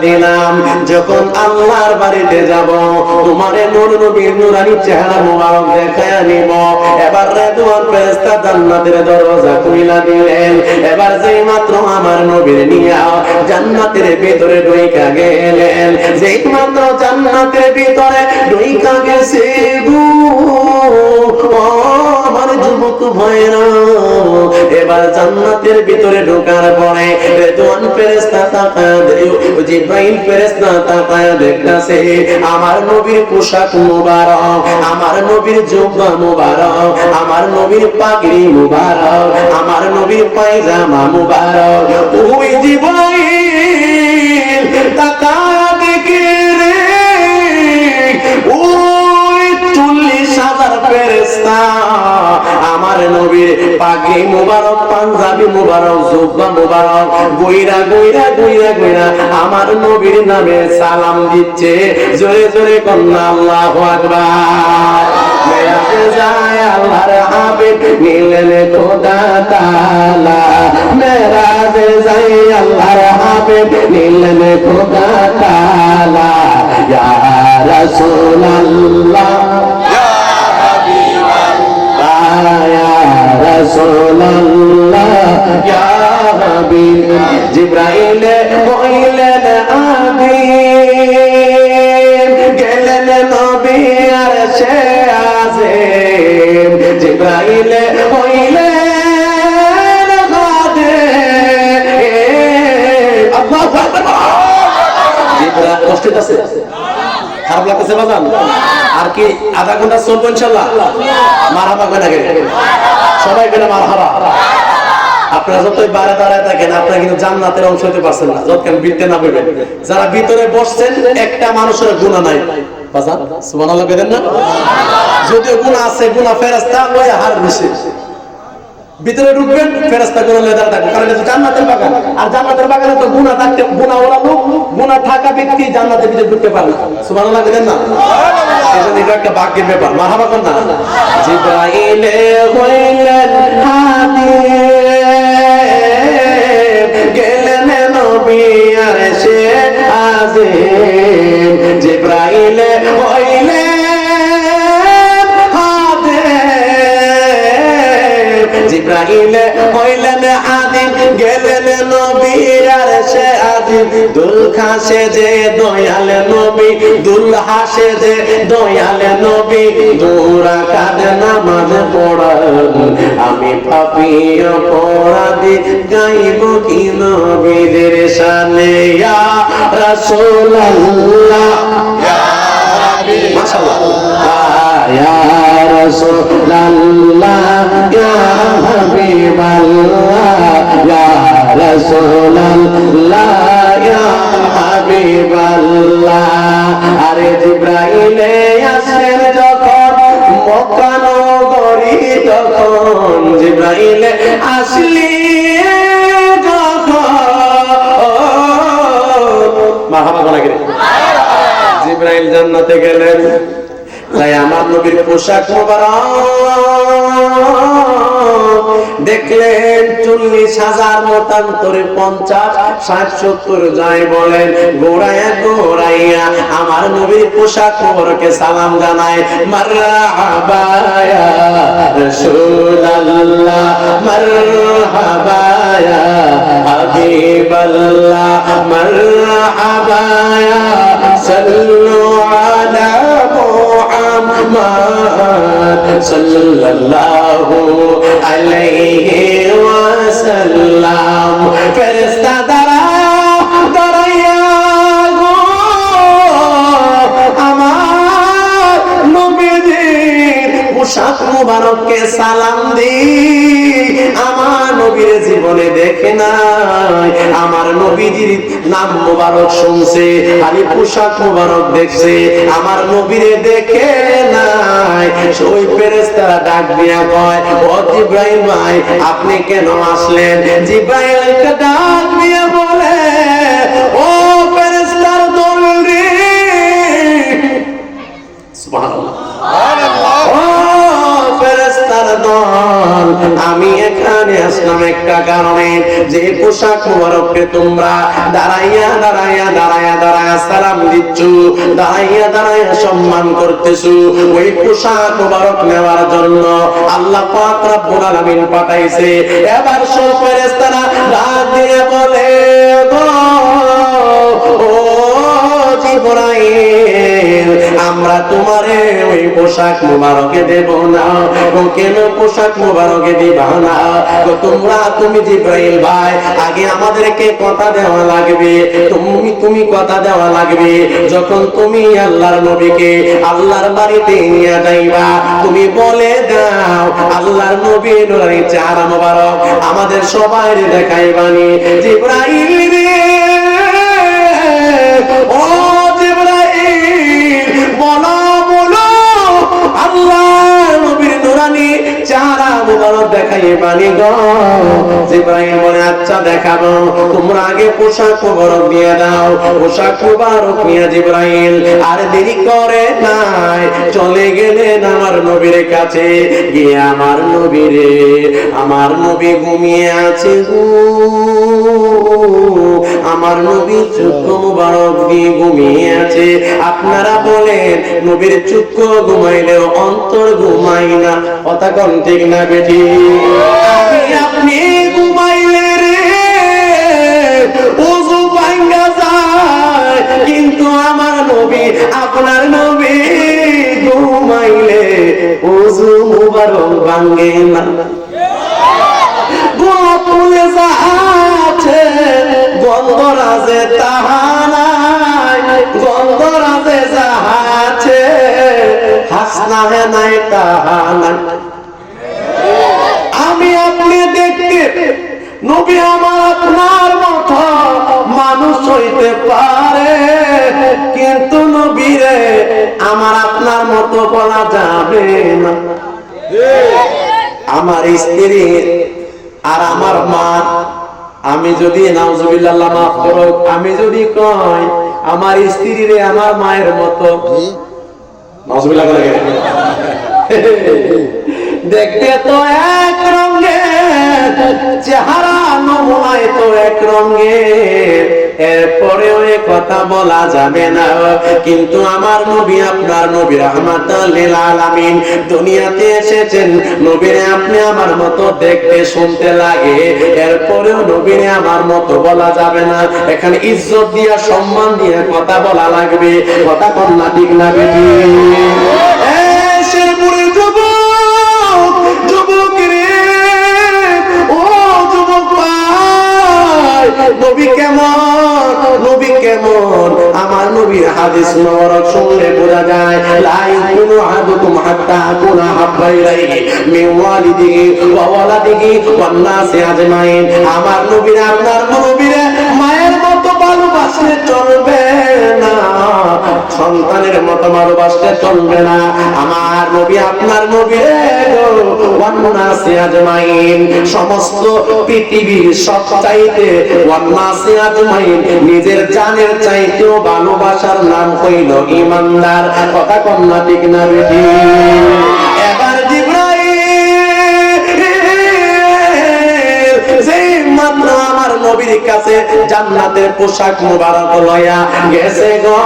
দিলাম যখন আল্লাহর বাড়িতে যাব তোমারে নূর নবীর নূরানি চেহারা মোবারক দেখায়া নিব। এবার রেদওয়ান ফেরেশতা জান্নাতের দরজা খুইলা দিলেন। এবার যেই মাত্র আমার নবীর নিয়া জান্নাতের ভিতরে ঢুইকা গেলেন, যেই মাত্র জান্নাতের ভিতরে ঢুইকা গেছে গো আমার যুবক ভাইরা, এবার জান্নাতের ভিতরে ঢোকার পরে রেদওয়ান ফেরেশতা তাকায়, জিবরাইল ফেরেশতা তাকায় দেখতাছে আমার নবীর পোশাক মুবারক, আমার নবীর জুব্বা মুবারক, আমার নবীর পাগড়ি মুবারক, আমার নবীর পায়জামা মুবারক। ওই জিবরাইল তাকায় দেখে রে ওই 40,000 ফেরেশতা আমার নবীর পাগড়ি মুবারক, পাঞ্জাবি মুবারক, জুব্বা মুবারক গইরা গইরা গইরা গইরা আমার নবীর নামে সালাম দিচ্ছে। জোরে জোরে কন্যা আল্লাহু আকবার। মেরাজে যায় আল্লাহর হাবিব নিলেন খোদা তাআলা, মেরাজে যায় আল্লাহর হাবিব নিলেন খোদা তাআলা। ইয়া রাসূলুল্লাহ রাসূলুল্লাহ ইয়া হাবিব, জিবরাইল কইলেন আমিন, গেলেন নবী আরশে আজিম, জিবরাইল কইলেন খাদিম। আল্লাহু আকবার। জিবরাইল কষ্ট আছে, খারাপ লাগতেছে বাজান? আর কি আধা ঘন্টা চলবো ইনশাআল্লাহ? মারহাবা কই না সবাই বলে মারহাবা। আপনারা যতই বাইরে দাঁড়ায় থাকেন আপনারা কিন্তু জান্নাতের অংশ হতে পারছেন না যতক্ষণ ভিতরে না বলবেন। যারা ভিতরে বসছেন একটা মানুষের গুনাহ নাই বাজান, সুবহানাল্লাহ বলেন না? যদিও গুনাহ আছে, গুনাহ ফেরেশতা ওই হার বেশি। ভিতরে ঢুকবেন ফেরেশতা গুনাহ লেদার থাকবে, কারণ এটা জান্নাতের বাগান। আর জান্নাতের বাগানে তো গুনাহ থাকতে, গুনাহওয়ালা লোক, গুনাহ থাকা ব্যক্তি জান্নাতের ভিতরে ঢুকতে পারে না। সুবহানাল্লাহ বলেন না? এজন্য এটা একটা ভাগ্যের ব্যাপার। মারহাবা কোন না? জিবরাইল হইলেন হাদিম, গেলেন নবী আরশে আজিম, জিবরাইল হইলেন হাদিম, জিবরাইল হইলেন হাদিম, গেলেন নবী আরশে আজিম। দুলহা সেজে দয়াল নবী, দুলহা সেজে দয়াল নবী, 2 রাকাত নামাজ পড়ান। আমি পাপী অপরাধী গাইব কি নবীদের শানে। ইয়া রাসূলুল্লাহ ইয়া হাবিব, মাশাআল্লাহ, ইয়া রাসূলুল্লাহ ইয়া হাবিবাল্লাহ, ইয়া রাসূলুল্লাহ ইয়া হাবিবাল্লাহ। আরে জিবরাইল আসেন যখন মক্কা নগরী, তখন জিবরাইল আসলি যখন মারহাবা বলা গেল। জিবরাইল জান্নাতে গেলেন, তাই আমার নবীর পোশাক মোবারক দেখলেন 40,000 মতান্তরে 50, 60, 70 যাই বলেন গোড়ায়া গোড়াইয়া আমার নবীর পোশাক মোবারকে সালাম জানায়। মারহাবা ইয়া রাসূলুল্লাহ, মারহাবা ইয়া হাবিবাল্লাহ, মারহাবা ইয়া সাল্লু আলা মুহাম্মদ সাল্লাল্লাহু আলাইহি ওয়াসাল্লাম। ফেরেশতা দাঁড়াইয়া গো আমার নবীর পোশাক মুবারককে সালাম দি। আমার নবীর জীবনে দেখে নাই, আমার নবীজির নাম মুবারক শুনছে, খালি পোশাক মুবারক দেখছে, আমার নবীরে দেখে নাই। ওই ফেরেশতারা ডাক দিয়া কয়, ও জিবরাইল ভাই আপনি কেন আসলেন? জিবরাইলকে ডাক দিয়া বলে, ও ফেরেশতার দল রে, সুবহানাল্লাহ, ও ফেরেশতার বন্ধুগণ, আমি এখানে আসলাম একটা কারণে, যে পোশাক মোবারককে তোমরা দাঁড়াইয়া দাঁড়াইয়া দাঁড়াইয়া দাঁড়াইয়া সালাম দিচ্ছ, দাঁড়াইয়া দাঁড়াইয়া সম্মান করতেছো, ওই পোশাক মোবারক নেওয়ার জন্য আল্লাহ পাক রব্বুল আলামিন পাঠাইছে। এবার সব ফেরেশতারা ডাক দিয়ে বলে, ও জিবরাইল, আমরা তোমারে ওই পোশাক মোবারকে দেব না। কেন পোশাক মোবারকে দিবা না? তুমি জিবরাইল ভাই, আগে আমাদেরকে কথা দেওয়া লাগবে, তুমি কথা দেওয়া লাগবে। যখন তুমি আল্লাহর নবীকে আল্লাহর বাড়িতে নিয়ে যাইবা, তুমি বলে দাও আল্লাহর নবীর নুরানি চেহারা মোবারক আমাদের সবাই দেখাইবানি। জিবরাইল রে, ও জিবরাইল, বলো বলো আল্লাহর নবীর নুরানি চেহারা মোবারক দেখাইবানি গো। জিবরাইল বলে, আচ্ছা দেখাবো, তোমরা আগে পোশাক মোবারক দিয়ে দাও। পোশাক মোবারক নিয়ে জিবরাইল আর দেরি করে নাই, চলে গেলেন আমার নবীর কাছে। গিয়ে আমার নবীরে, আমার নবী ঘুমিয়ে আছে গো, আমার নবী চক্ষু মোবারক দিয়ে ঘুমিয়ে আছে। আপনারা বলেন, নবীর চক্ষু ঘুমাইলেও অন্তর ঘুমাই না? কথা কোন ঠিক না বেটি? আপনি ঘুমাইলে রে ওযু ভাঙা যায়, কিন্তু আমার নবী, আপনার নবী ঘুমাইলে ওযু মুবারক ভাঙে না। গোপুলে যাচ্ছে গন্ধরাজে তাহা নাই, গন্ধরাজে যাচ্ছে হাসনা হে নাই তাহা নাই। আমি আপনি দেখতে নবী আমার আপনার মতো মানুষ হইতে পারে, কিন্তু নবীরে আমার আপনার মতো বলা যাবে না। আমার স্ত্রী আর আমার মা, আমি যদি নাউজুবিল্লাহ মাফ করো, আমি যদি কই আমার স্ত্রীরে আমার মায়ের মতো, নাউজুবিল্লাহ করে দেখতে তো এক রঙের, চেহারা নমুনায় তো এক রঙের, এরপরেও এ কথা বলা যাবে না। কিন্তু আমার নবী, আপনার নবী রাহমাতাল লিল আলামিন দুনিয়াতে এসেছেন, নবীরে আপনি আমার মতো দেখতে শুনতে লাগে, এরপরেও নবীরে আমার মতো বলা যাবে না। এখানে ইজ্জত দিয়া সম্মান দিয়ে কথা বলা লাগবে। কথা কোন না ঠিক না বেটি? শেরপুরের যুবক রে, ও যুবক ভাই, নবী কেমন, নবী কেমন? আমার নবীর হাদিস মোবারক শুনলে বোঝা যায়, লা ইয়াকুনু আহাদুকুম হাত্তা আকুনা হাব্বা ইলাইহি মিন ওয়ালিদিহি ওয়া ওয়ালাদিহি ওয়ান নাসি আজমাইন। আমার নবীর, আপনার নবীরে মায়ের মতো ভালোবাসলে চলবে না, সন্তানের মতো ভালোবাসলে চলবে না। আমার নবী, আপনার নবী ওয়ান নাসি আজমাইন, সমস্ত পৃথিবীর সব চাইতে, ওয়ান নাসি আজমাইন, নিজের জানের চাইতেও ভালোবাসার নাম হইল ঈমানদার। কথা কোন না ঠিক না বেটি? এবার জিবরাইল যেই মাত্র আমার নবীর কাছে জান্নাতের পোশাক মোবারক লয়া গেছে গো,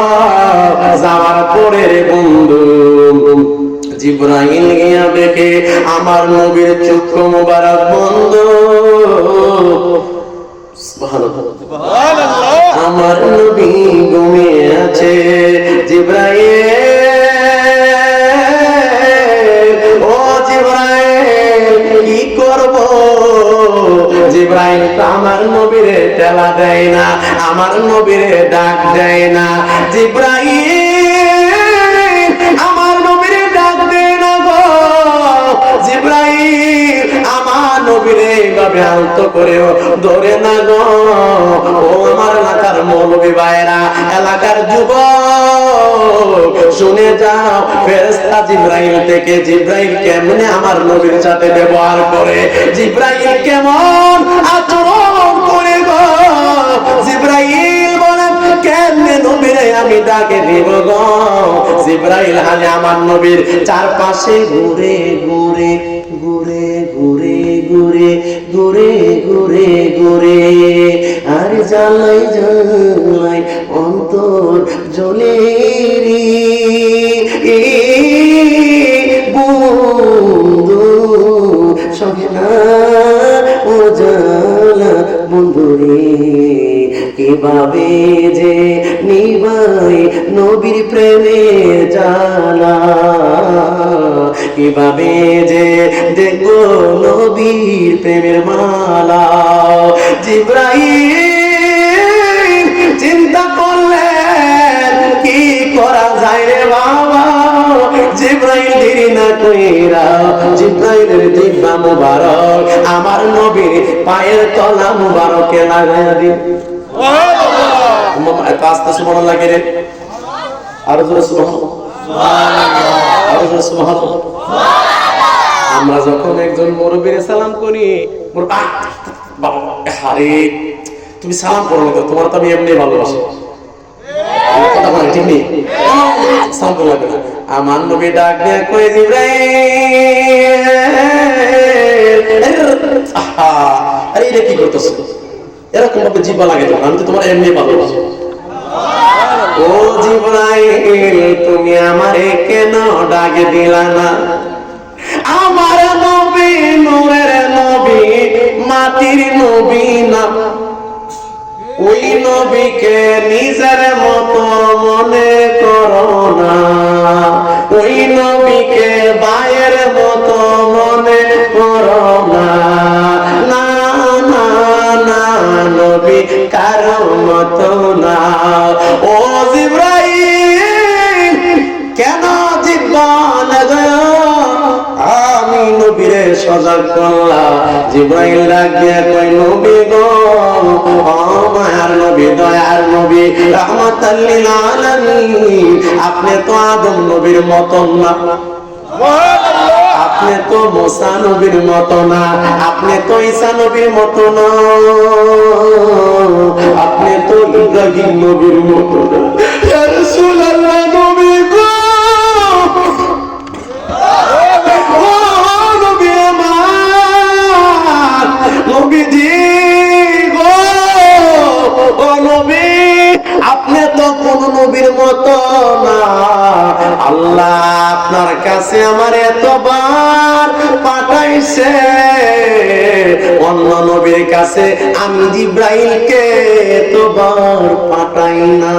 যাওয়ার পরে রে বন্ধু, জিবরাইল গিয়া দেখে আমার নবীর চক্ষু মোবারক বন্ধ। সুবহানাল্লাহ, আমার নবী ঘুমিয়ে আছে। জিবরাইল, ও জিবরাইল, কি করব? জিবরাইল তো আমার নবীরে তেলা দেয় না, আমার নবীরে ডাক দেয় না। জিবরাইল আমার নবীরে ডাক দেয় না গো। জিবরাইল আমার নবীরে এইভাবে আলতো করেও ধরে না গো। ও আমার এলাকার মৌলবী ভাইরা, এলাকার যুবক, শুনে যাও, ফেরেশতা জিবরাইল থেকে জিবরাইল কেমনে আমার নবীর সাথে ব্যবহার করে, জিবরাইল কেমন আচরণ করে গো। জিবরাইল বলে, কেমনে নবীরে আমি ডাকে দিব গো। জিবরাইল হালে আমার নবীর চারপাশে ঘুরে ঘুরে ঘুরে ঘুরে ঘুরে ঘুরে ঘুরে আর জ্বালাই জ্বালাই অন্তর জ্বলে রে বন্ধু সবে না ও জ্বালা বন্ধু রে কিভাবে যে নিভাই নবীর প্রেমের জ্বালা কিভাবে যে দেখবো নবীর প্রেমের মালা জিবরাইল চিন্তা করলেন কি করা যায় রে বাবা জিবরাইল দেরি না কইরা জিবরাইলের জিহ্বা মুবারক আমার নবীর পায়ের তলা মুবারকে লাগায়া দিন সুবহানাল্লাহ এত আস্তে সুবহানাল্লাহ কে রে আর জোরে সুবহানাল্লাহ আর জোরে সুবহানাল্লাহ আমরা যখন একজন মুরব্বির সালাম করি বাবা আরে তুমি সালাম করো না তোমার তো আমি এমনি ভালোবাসি কথা বলে ঠিক নেই সালাম করো না আমার নবী ডাক দিয়ে কই জিবরাইল আরে এটা কি করতেছো এরকম ভাবে জিহ্বা লাগে তো আমি তো তোমার এমনি ভালোবাসি ও জিবরাইল তুমি আমারে কেন ডাক দিলা না আমার নবী নূরের নবী মাটির নবী না ওই নবীকে নিজের মতো মনে করো না ওই নবীকে ভাইয়ের মতো মনে করো না না না না নবী কারো মতো না ও জিবরাইল কেন জিহ্বা লাগায়া আমি নবীরে সজাগ করলাম জিবরাইল ডাক দিয়া কই নবী গো ও মায়ার নবী দয়ার নবী রাহমাতাল লিল আলামিন আপনি তো আদম নবীর মতন না সুবহানাল্লাহ আপনি তো মুসা নবীর মত না আপনি তো ঈসা নবীর মত না আপনি তো ইব্রাহিম নবীর মত না ইয়া রাসূলুল্লাহ নবী গো আপনি তো কোন নবীর মতো না আল্লাহ আপনার কাছে আমার এতবার পাঠাইছে অন্য নবীর কাছে আমি জিবরাইলকে এতবার পাঠাই না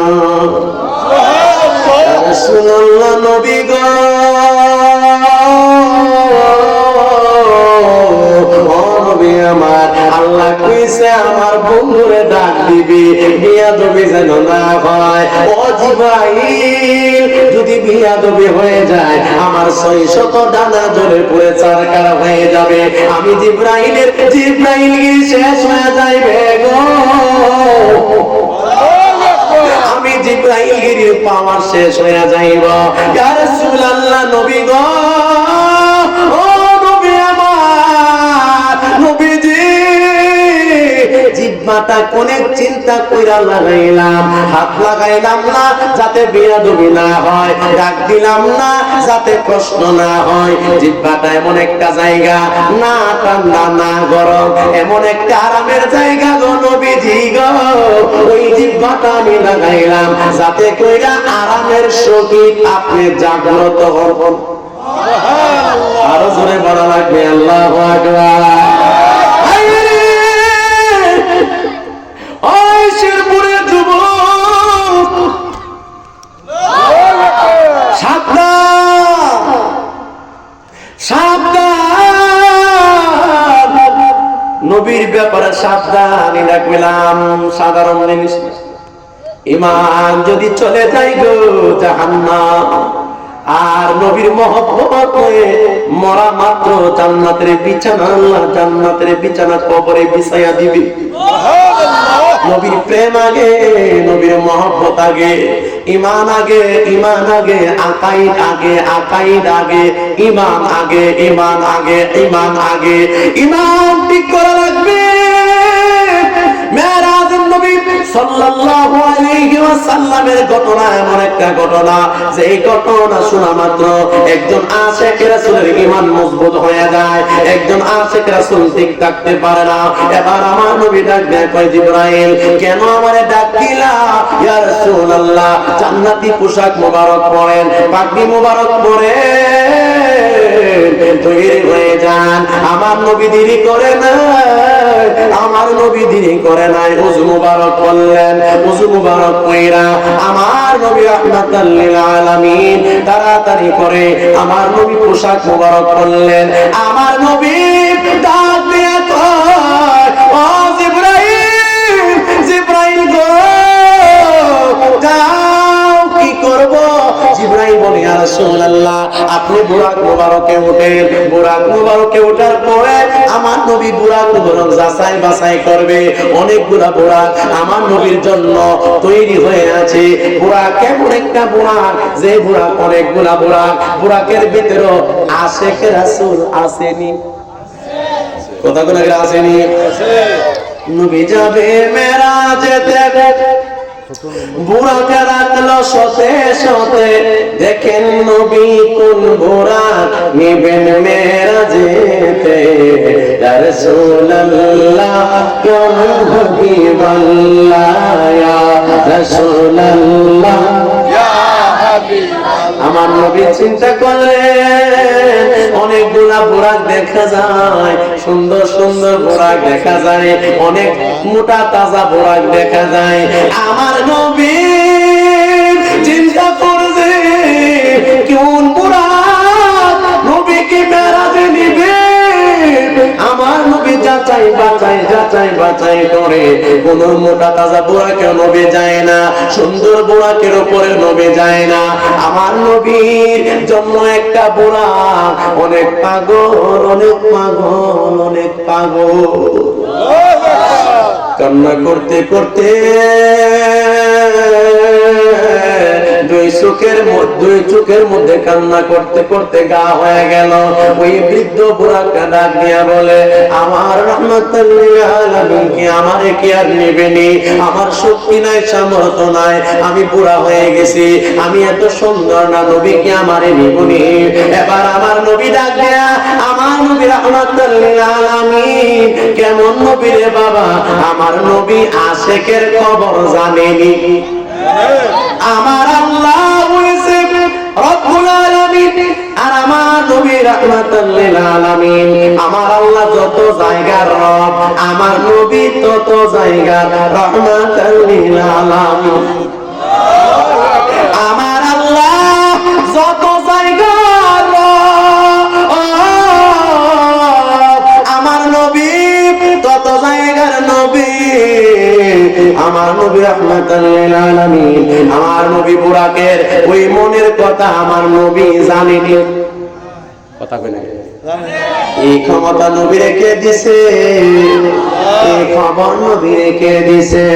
রাসূলুল্লাহ নবী গো আমার আল্লাহ কইছে আমার বন্ধুরে ডাক দিবি বিয়াদবি যেন না হয় ও জিবরাইল যদি বিয়াদবি হয়ে যায় আমার 600 ডানা জ্বলে পুড়ে চারকার হয়ে যাবে আমি জিবরাইল শেষ হয়ে যাইবে গো আমি জিবরাইলের পাওয়ার শেষ হয়ে যাইব ইয়া রাসূলুল্লাহ নবী গো ও নবী আমার নবীজি জিহ্বাটা অনেক চিন্তা কইরা লাগাইলাম হাত লাগাইলাম না যাতে বেয়াদবি না হয় ডাক দিলাম না যাতে প্রশ্ন না হয় জিহ্বাটা এমন একটা জায়গা না ঠান্ডা না গরম এমন একটা আরামের জায়গা গো নবীজি গো ওই জিহ্বাটা আমি লাগাইলাম যাতে কইরা আরামের সহিত আপনি জাগ্রত হবেন সুবহানাল্লাহ আরো জোরে বলা লাগবে আল্লাহু আকবার ওই শেরপুরের যুবক সাবধান সাবধান নবীর ব্যাপারে সাবধান এটা কইলাম সাধারণ জিনিস ঈমান যদি চলে যায় গো জাহান্নাম আর নবীর মহব্বত হয়ে মরা মাত্র জান্নাতের বিছানা আল্লাহ জান্নাতের বিছানা কবরে বিছায়া দিবে সুবহানাল্লাহ নবীর প্রেম আগে নবীর মহব্বত আগে ঈমান আগে ঈমান আগে আকাইদ আগে আকাইদ আগে ঈমান আগে ঈমান আগে ঈমান আগে ঈমান ঠিক করা লাগবে মেরাজের নবী সাল্লাল্লাহু আলাইহি ওয়াসাল্লাম সাল্লামের ঘটনা এমন একটা ঘটনা যে এই ঘটনা শোনা মাত্র একজন আশিক রাসূলের ঈমান মজবুত হয়ে যায়। একজন আশিক রাসূল ঠিক থাকতে পারে না। এবার আমার নবী ডাক দেয়, কয় জিবরাইল কেন আমারে ডাক দিলা? ইয়া রাসূলুল্লাহ, জান্নাতি পোশাক মোবারক পরেন, পাগড়ি মোবারক পরেন, তৈরি হয়ে যান। আমার নবী দেরি করে না, আমার নবী দেরি করে নাই, ওযু মুবারক করলেন। ওযু মুবারক কইরা আমার নবী রাহমাতাল লিল আলামিন তাড়াতাড়ি করে আমার নবী পোশাক মুবারক করলেন। আমার নবী ডাক দিয়ে কয়, ও জিবরাইল, জিবরাইল গো, যাও কি করব? জিবরাইল বলে, ইয়া রাসূলুল্লাহ, আপনি বুরাক মুবারকে ওঠেন। বুরাক মুবারকে ওঠার পরে আমার নবী বুরাক মুবারক যাচাই বাছাই করবে। অনেকগুলা বুরাক আমার নবীর জন্য তৈরি হয়ে আছে। বুরাক কেমন একটা বুরাক, যে বুরাক অনেকগুলা বুরাক, বুরাকের ভিতরে আশিক রাসূল আসেনি। কথা কোন আসেনি? নবী যাবে মেরাজেতে, বুরাকে রাখলো শতে শতে, দেখেন নবী কোন বুরাক নিবেন মেরাজেতে। ইয়া রাসূলুল্লাহ কোন হাবিবাল্লাহ, ইয়া রাসূলুল্লাহ, ইয়া হাবিবাল্লাহ। আমার নবী চিন্তা করলেন, অনেকগুলা বুরাক দেখা যায়, সুন্দর সুন্দর বুরাক দেখা যায়, অনেক মোটা তাজা বুরাক দেখা যায়। আমার নবী চিন্তা করছে কোন বুরাক নবীকে মেরাজে নিবে। আমার নবী যাচাই বাছাই যাচাই বাছাই করে, কোন মোটা তাজা বুরাকে নবী যায় না, সুন্দর বুরাকের উপরে নবী যায় না। আমার নবীর জন্য একটা বুরাক অনেক পাগল, অনেক পাগল, অনেক পাগল, কান্না করতে করতে দুই চোখের মধ্যে কান্না করতে করতে গা হয়ে গেল। ওই বৃদ্ধ বুড়াটা ডাক দিয়া বলে, আমার রাহমাতুল লিল আলামিন কি আমারে কি আর নেবেনি? আমার শক্তি নাই, সামর্থ্য নাই, আমি বুড়া হয়ে গেছি, আমি এত সুন্দর না, নবী কি আমারে নিবনি? এবার আমার নবী ডাক দিয়া, আমার নবী রাহমাতুল লিল আলামিন কেমন নবী রে বাবা? আমার নবী আশিকের খবর জানেনি। আমার আল্লাহ হইছে রব্বুল আলামিন, আর আমার নবী রাহমাতুল লিল আলামিন। আমার আল্লাহ যত জায়গার রব, আমার নবী তত জায়গার রাহমাতুল লিল আলামিন। আমার আল্লাহ যত জায়গার রব, আমার নবী তত জায়গার নবী। আমার নবী রাহমাতুল লিল আলামিন, আমার নবী বুরাকের ওই মনের কথা আমার নবী জানেনি। কথা কই না? এই ক্ষমতা নবী রেখে দিছে, এই খবর নবী রেখে দিছে।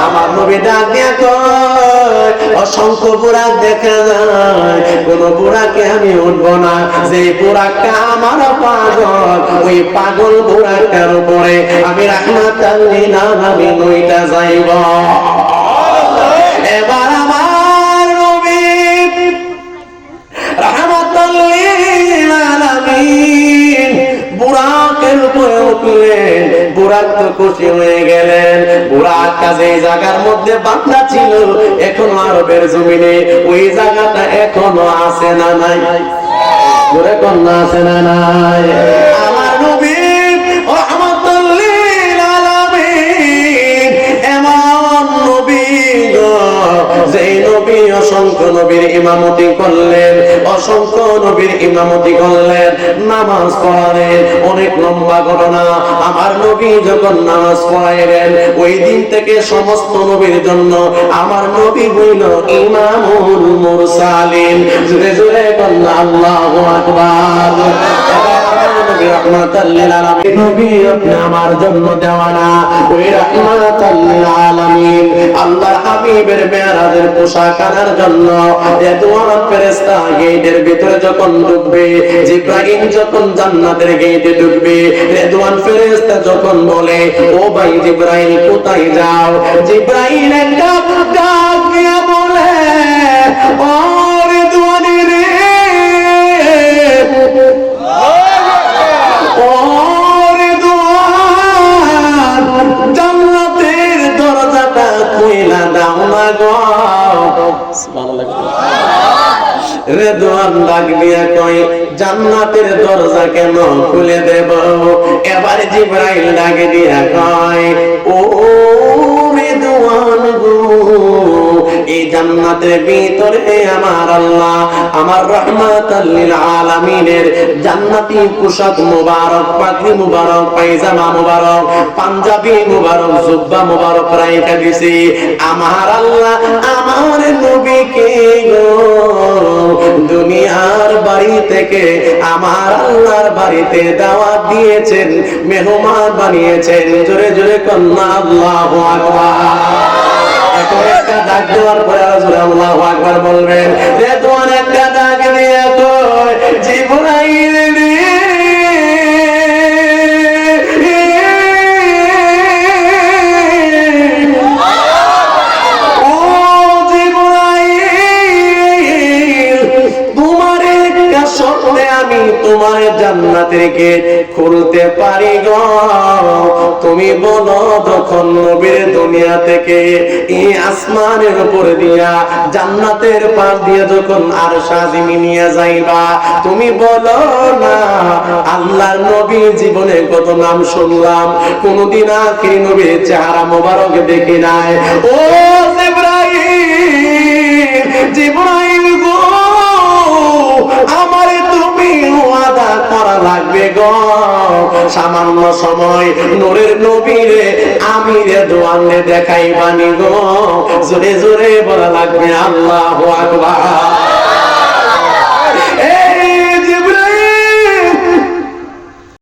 আমার নবী ডাক দিয়া কয়, অসংখ্য বুরাক দেখা যায়, কোন বুরাকে আমি উঠবো না, যে বুরাকটা আমার পাগল, ওই পাগল বুরাকটার উপরে আমি রাহমাতুল লিল আলামিন ওইটা যাইব। এবার আমার নবী রাহমাতুল লিল আলামিন বুরাকের উপরে উঠলেন। বুরাক তো খুশি হয়ে গেলেন। বুরাক কাজে জায়গার মধ্যে বাঁধা ছিল, এখনো আরবের জমিনে ওই জায়গাটা এখনো আছে না নাই? জোরে কন্যা আছে না নাই? আমার নবী রাহমাতুল লিল আলামিন এমন নবী গো, যেই নবী অসংখ্য নবীর ইমামতি করলেন, অসংখ্য নবীর ইমামতি করলেন, নামাজ পড়ালেন। অনেক লম্বা ঘটনা। আমার নবী যখন নামাজ পড়াইলেন, ওই দিন থেকে সমস্ত নবীর জন্য আমার নবী হইল ইমামুল মুরসালিন। জোরে জোরে বলুন আল্লাহু আকবার। রাহমাতুল লিল আলামিন নবী আপনি আমার জন্য দেওয়ানা, ওই রাহমাতুল লিল আলামিন আল্লাহর হাবিবের মেরাজের পোশাক আনার জন্য রেদওয়ান ফেরেশতা গেটের ভিতরে যখন ঢুকবে, জিবরাইল যখন জান্নাতের গেটে ঢুকবে, রেদওয়ান ফেরেশতা যখন বলে, ও ভাই জিবরাইল কোথায় যাও? জিবরাইল একটা ডাক দিয়া ওরে দুয়ানি রে ওরে দুয়ার জান্নাতের দরজাটা খুইলা দাও না গো সুবহানাল্লাহ রেদওয়ান ডাক দিয়া কই জান্নাতের দরজা কেন খুলে দেব এবার জিবরাইল ডাক দিয়া কয় ও রেদওয়ান গো এই জান্নাতের ভিতরে আমার আল্লাহ আমার রাহমাতাল লিল আলামিনের জান্নাতি পোশাক মুবারক পাগড়ি মুবারক পায়জামা মুবারক পাঞ্জাবি মুবারক জুব্বা মুবারক রাইখা দিছি আমার আল্লাহ আমার নবীকে গো দুনিয়ার বাড়ি থেকে আমার আল্লাহর বাড়িতে দাওয়াত দিয়েছেন মেহমান বানিয়েছেন জোরে জোরে কন্যা আল্লাহু আকবার এখন একটা ডাক দেওয়ার পরে রাসূল আল্লাহু আকবার বলবেন রেদওয়ান একটা ডাক দিয়ে কই জিবরাইল রে আমি তোমার জান্নাতের গেট খুলতে পারি গো তুমি বলো তখন নবীর দুনিয়া থেকে এই আসমানের উপর দিয়া জান্নাতের পাশ দিয়ে যখন আরশ আজিমি নিয়ে যাইবা তুমি বলো না আল্লাহর নবী জীবনে কত নাম শুনলাম কোনদিন আখির নবীর চেহারা মোবারক দেখি নাই ও জিবরাইল গো আমারে তুমি ওয়াদা করা লাগবে গো সামান্য সময় নূরের নবীরে আমি রেদওয়ানে দেখাইবানি গো জোরে জোরে বলা লাগবে আল্লাহু আকবার